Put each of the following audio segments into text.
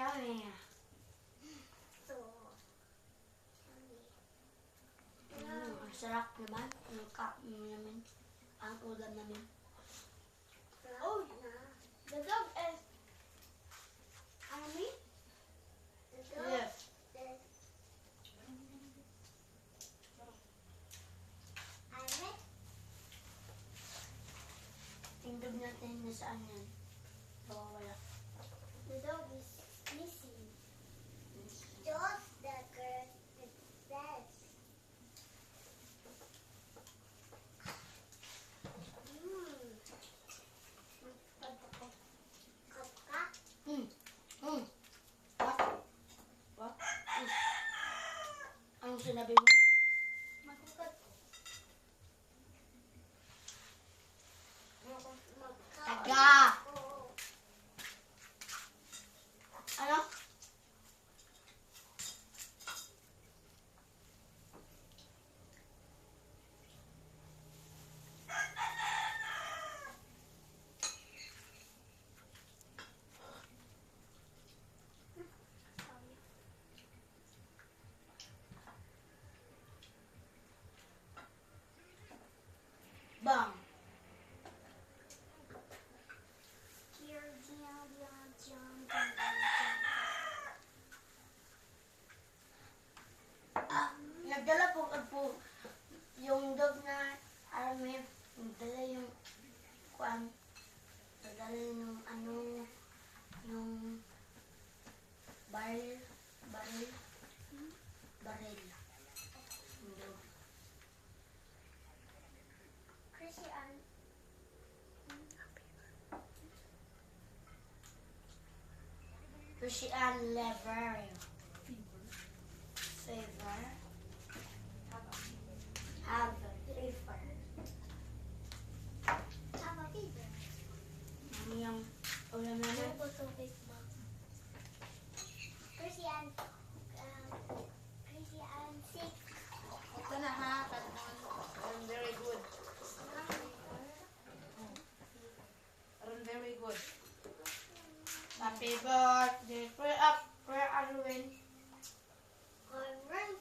yummy. So, Ang sarap naman. Namin. Ang ulam namin. oh, the dog is army. The dog Yes. is army. Tingnan natin na saan yan. Nawawala. The dog is missing. Just the girl is dead. Kapka. What? What? Anong sinabi mo? Magkukat. Taga! Ano? Bang! Nagdala po yung dog na army, nagdala yung kuan, nagdala yung yung baril. Yung dog. Christian. Christian Lever. Favor. Have a favor. Have a fever. Ano yung ulam namin? Ano ba ito, big mom? Christian. Christian sick. Ito na ha, kanon. Very good. Very good. Happy birthday. Pray up. Pray Arwin. Alright.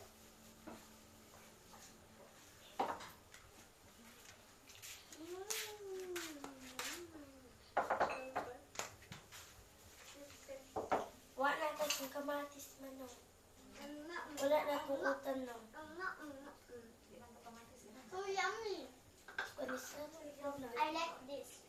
Wala na tayong kamatis manong. Wala na kong utan no. So yummy. Panis na I like this.